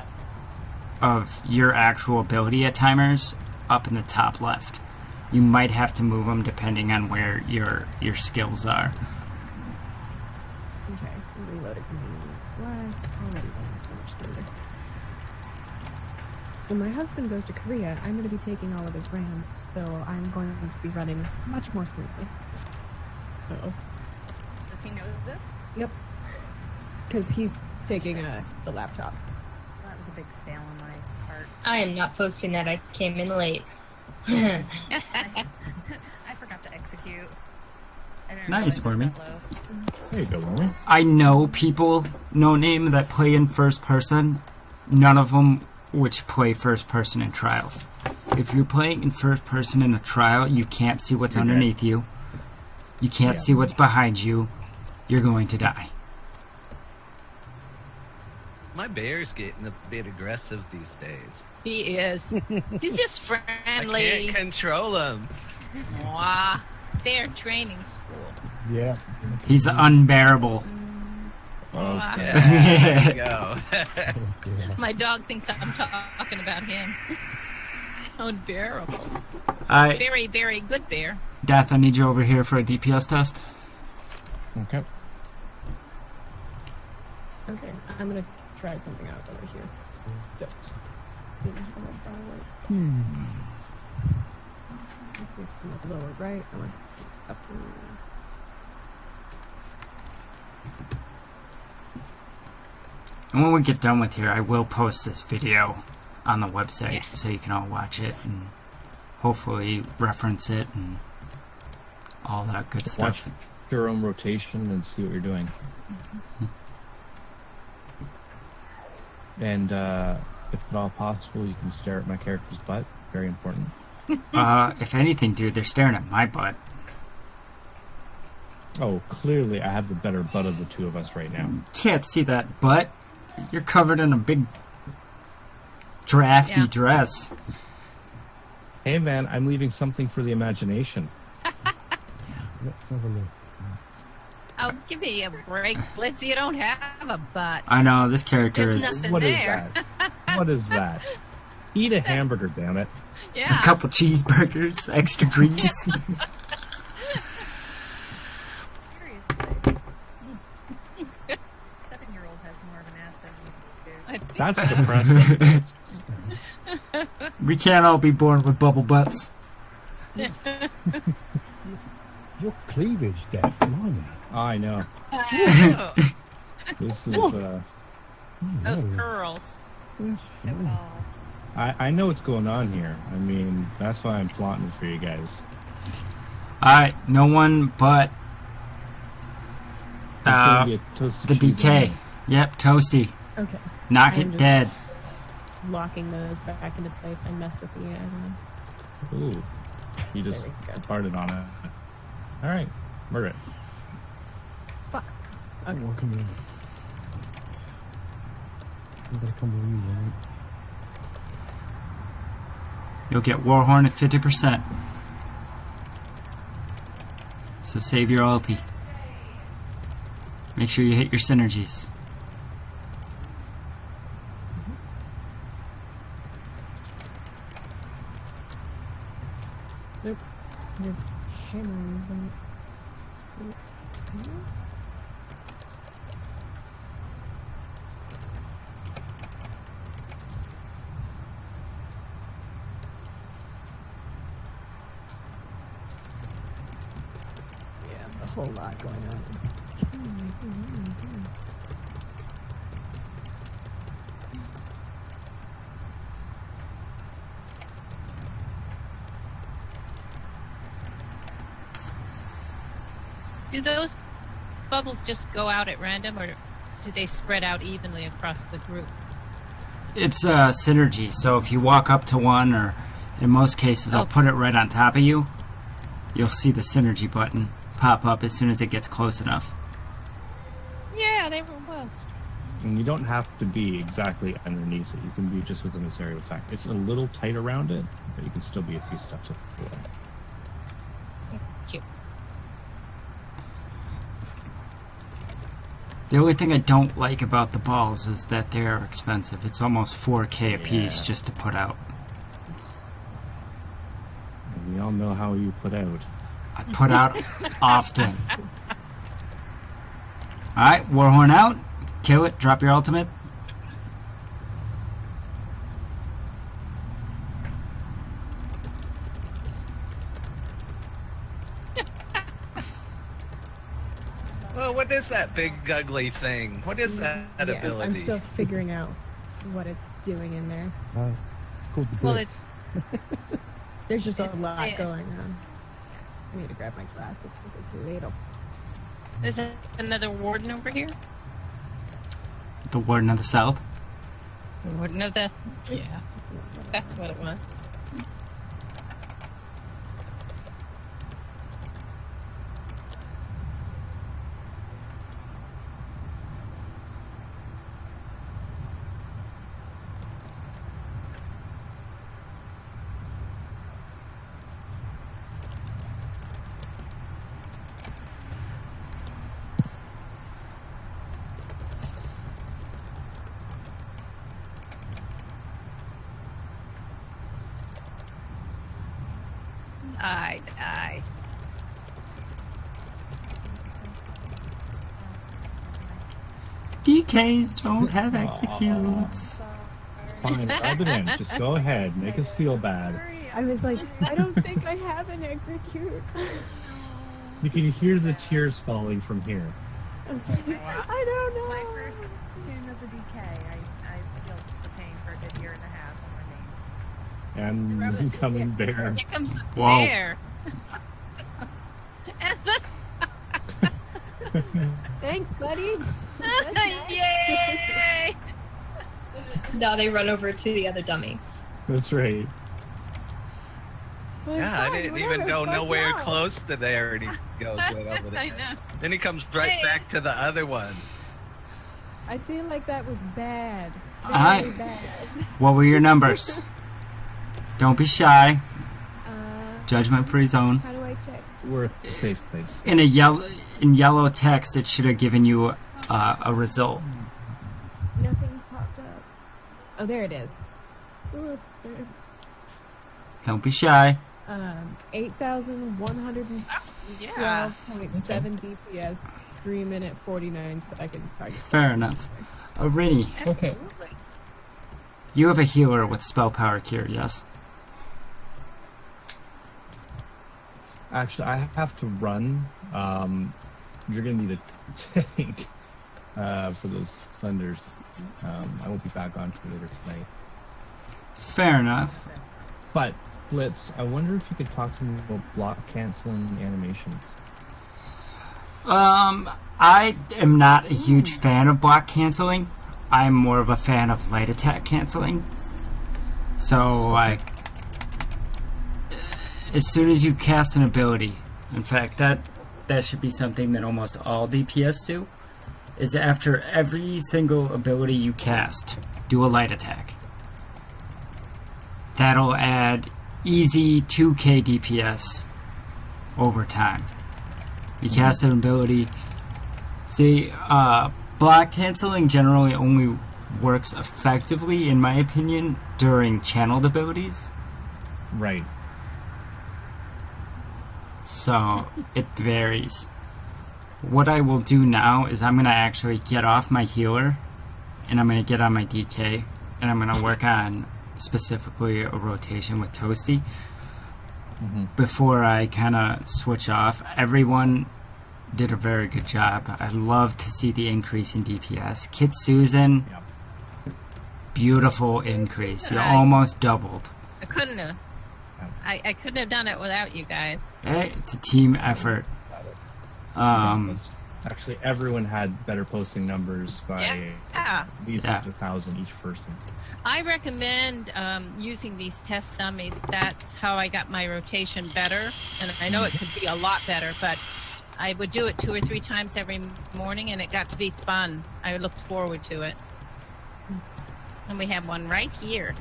Speaker 1: of your actual ability at timers up in the top left. You might have to move them depending on where your skills are.
Speaker 7: Okay, reloading. Why? Already running so much smoother. When my husband goes to Korea, I'm going to be taking all of his brands, so I'm going to be running much more smoothly. So.
Speaker 6: Does he know this?
Speaker 7: Yep. Because he's taking the laptop.
Speaker 6: That was a big fail on my part.
Speaker 5: I am not posting that. I came in late.
Speaker 6: I forgot to execute. And then
Speaker 1: Nice,
Speaker 6: everyone
Speaker 1: Wormy.
Speaker 6: just got low.
Speaker 4: There you go, Wormy.
Speaker 1: I know people, no name, that play in first person. None of them which play first person in trials. If you're playing in first person in a trial, you can't see what's
Speaker 4: You're
Speaker 1: underneath you. You can't
Speaker 4: Yeah.
Speaker 1: see what's behind you. You're going to die.
Speaker 2: My bear's getting a bit aggressive these days.
Speaker 3: He is. He's just
Speaker 2: I
Speaker 3: friendly.
Speaker 2: can't control him.
Speaker 3: Mwah. Their training school.
Speaker 8: Yeah.
Speaker 1: He's unbearable.
Speaker 3: Mwah.
Speaker 2: Yeah, there you go.
Speaker 8: Yeah.
Speaker 3: My dog thinks I'm talking about him. Unbearable. Very, very good bear.
Speaker 1: Death, I need you over here for a DPS test.
Speaker 4: Okay.
Speaker 7: Okay, I'm gonna try something out over here. Just see how that works. Lower right, I want up.
Speaker 1: And when we get done with here, I will post this video on the website
Speaker 3: Yes.
Speaker 1: so you can all watch it and hopefully reference it and all that good
Speaker 4: Watch
Speaker 1: stuff.
Speaker 4: your own rotation and see what you're doing. And if at all possible, you can stare at my character's butt. Very important.
Speaker 1: If anything, dude, they're staring at my butt.
Speaker 4: Oh, clearly I have the better butt of the two of us right now.
Speaker 1: Can't see that butt. You're covered in a big drafty
Speaker 3: Yeah.
Speaker 1: dress.
Speaker 4: Hey man, I'm leaving something for the imagination.
Speaker 8: Let's have a look.
Speaker 3: Oh, give me a break, Blitz. You don't have a butt.
Speaker 1: I know, this character
Speaker 3: There's
Speaker 1: is
Speaker 3: nothing
Speaker 4: What is
Speaker 3: there.
Speaker 4: that? What is that? Eat a hamburger, damn it.
Speaker 1: a
Speaker 3: Yeah.
Speaker 1: couple cheeseburgers, extra grease.
Speaker 6: Seriously. Seven-year-old has more of an ass than you do.
Speaker 3: I think
Speaker 4: That's
Speaker 3: so.
Speaker 4: depressing.
Speaker 1: We can't all be born with bubble butts.
Speaker 8: Your cleavage, Death. Blimey.
Speaker 4: I know.
Speaker 3: Oh,
Speaker 4: This is
Speaker 3: those
Speaker 8: No.
Speaker 3: curls.
Speaker 8: Yes,
Speaker 6: So,
Speaker 8: yeah.
Speaker 4: I know what's going on here. I mean, that's why I'm plotting for you guys.
Speaker 1: Alright, no one but
Speaker 4: There's gonna be a toasted
Speaker 1: the
Speaker 4: cheese
Speaker 1: DK.
Speaker 4: in there.
Speaker 1: Yep, Toasty.
Speaker 7: Okay,
Speaker 1: Knock
Speaker 7: I'm
Speaker 1: it
Speaker 7: just-
Speaker 1: dead.
Speaker 7: locking those back into place. I messed with the
Speaker 4: Ooh. You just
Speaker 7: There we go.
Speaker 4: farted on it. Alright, Margaret.
Speaker 7: Fuck.
Speaker 8: Oh,
Speaker 7: Okay.
Speaker 8: well, come in. I'm gonna come with you, then.
Speaker 1: You'll get Warhorn at 50%. So save your ulti. Make sure you hit your synergies.
Speaker 7: Nope. Just hammering them. Yeah, a whole lot going on.
Speaker 3: Do those bubbles just go out at random, or do they spread out evenly across the group?
Speaker 1: It's synergy, so if you walk up to one, or in most cases I'll
Speaker 3: Okay.
Speaker 1: put it right on top of you, you'll see the synergy button pop up as soon as it gets close enough.
Speaker 3: Yeah, they were was.
Speaker 4: And you don't have to be exactly underneath it. You can be just within this area of effect. It's a little tight around it, but you can still be a few steps up the floor.
Speaker 3: Cute.
Speaker 1: The only thing I don't like about the balls is that they're expensive. It's almost 4K a piece
Speaker 4: Yeah.
Speaker 1: just to put out.
Speaker 4: And we all know how you put out.
Speaker 1: I put out often. Alright, Warhorn out. Kill it. Drop your ultimate.
Speaker 2: Well, what is that big ugly thing? What is that
Speaker 7: Yes,
Speaker 2: ability?
Speaker 7: I'm still figuring out what it's doing in there.
Speaker 8: It's called the
Speaker 3: Well,
Speaker 8: Blitz.
Speaker 3: it's
Speaker 7: There's just a
Speaker 3: It's
Speaker 7: lot
Speaker 3: there.
Speaker 7: going on. I need to grab my glasses because it's late.
Speaker 3: there's another warden over here.
Speaker 1: The Warden of the South.
Speaker 3: The warden of the. Yeah, that's what it was. I.
Speaker 1: DKs don't have executes.
Speaker 4: Fine, rub it in. Just go ahead. Make us feel bad.
Speaker 7: I was like, I don't think I have an execute.
Speaker 4: You can hear the tears falling from here.
Speaker 7: I was like, I don't know.
Speaker 6: My first tune as a DK, I feel the pain for a good year and a half on my name.
Speaker 4: And coming bear.
Speaker 3: Here comes the
Speaker 1: Whoa.
Speaker 3: bear.
Speaker 7: Thanks, buddy.
Speaker 3: Yay!
Speaker 5: Now they run over to the other dummy.
Speaker 4: That's right.
Speaker 7: Well,
Speaker 2: Yeah, I
Speaker 7: fine,
Speaker 2: didn't
Speaker 7: whatever,
Speaker 2: even go
Speaker 7: fuck
Speaker 2: nowhere
Speaker 7: y'all.
Speaker 2: close to there, and he goes right over
Speaker 3: I
Speaker 2: there.
Speaker 3: know.
Speaker 2: Then he comes right
Speaker 3: Hey.
Speaker 2: back to the other one.
Speaker 7: I feel like that was bad.
Speaker 1: I-
Speaker 7: Very bad.
Speaker 1: What were your numbers? Don't be shy.
Speaker 7: Uh,
Speaker 1: Judgment-free zone.
Speaker 7: how do I check?
Speaker 4: We're a safe place.
Speaker 1: In yellow text, it should have given you a result.
Speaker 7: Nothing popped up. Oh, there it is. Ooh, there it is.
Speaker 1: Don't be shy.
Speaker 7: 8,112.7 DPS, 3 minute 49 second target.
Speaker 1: Fair enough. Rini,
Speaker 3: Absolutely.
Speaker 1: you have a healer with spell power cure, yes?
Speaker 4: Actually, I have to run. You're gonna need a tank for those Sunders. I won't be back on to it later tonight.
Speaker 1: Fair enough.
Speaker 4: But Blitz, I wonder if you could talk to me about block canceling animations.
Speaker 1: I am not a huge fan of block canceling. I'm more of a fan of light attack canceling. So, like, as soon as you cast an ability, in fact, that should be something that almost all DPS do, is after every single ability you cast, do a light attack. That'll add easy 2k DPS over time. You cast an ability. See, block canceling generally only works effectively, in my opinion, during channeled abilities.
Speaker 4: Right.
Speaker 1: So, it varies. What I will do now is I'm going to actually get off my healer, and I'm going to get on my DK, and I'm going to work on specifically a rotation with Toasty before I kind of switch off. Everyone did a very good job. I love to see the increase in DPS. Kitsune,
Speaker 4: Yep.
Speaker 1: beautiful increase. You
Speaker 3: Right.
Speaker 1: almost doubled.
Speaker 3: I couldn't have. I couldn't have done it without you guys.
Speaker 1: Hey, it's a team effort.
Speaker 4: Actually, everyone had better posting numbers by
Speaker 3: Yeah.
Speaker 4: at least
Speaker 1: Yeah.
Speaker 4: 1,000 each person.
Speaker 3: I recommend using these test dummies. That's how I got my rotation better. And I know it could be a lot better, but I would do it 2 or 3 times every morning, and it got to be fun. I looked forward to it. And we have one right here.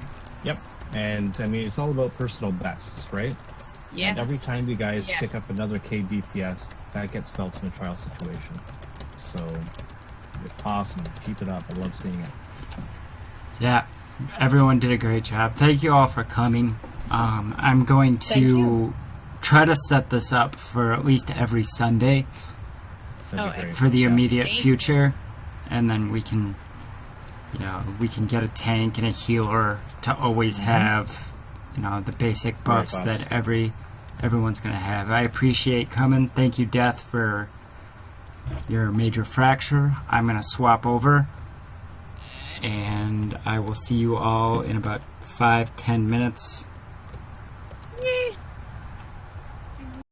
Speaker 4: Yep. And I mean, it's all about personal bests, right?
Speaker 3: Yeah.
Speaker 4: And every time you guys
Speaker 3: Yes.
Speaker 4: pick up another KBPS, that gets felt in a trial situation. So, it's awesome. Keep it up. I love seeing it.
Speaker 1: Yeah, everyone did a great job. Thank you all for coming. I'm going
Speaker 5: Thank
Speaker 1: to
Speaker 5: you.
Speaker 1: try to set this up for at least every Sunday
Speaker 4: That'd
Speaker 3: Oh,
Speaker 4: be great.
Speaker 1: for the
Speaker 4: Yeah.
Speaker 1: immediate
Speaker 3: Thank you.
Speaker 1: future, and then we can get a tank and a healer to always have, the basic buffs
Speaker 4: buffs.
Speaker 1: that everyone's gonna have. I appreciate coming. Thank you, Death, for your major fracture. I'm going to swap over, and I will see you all in about 5-10 minutes.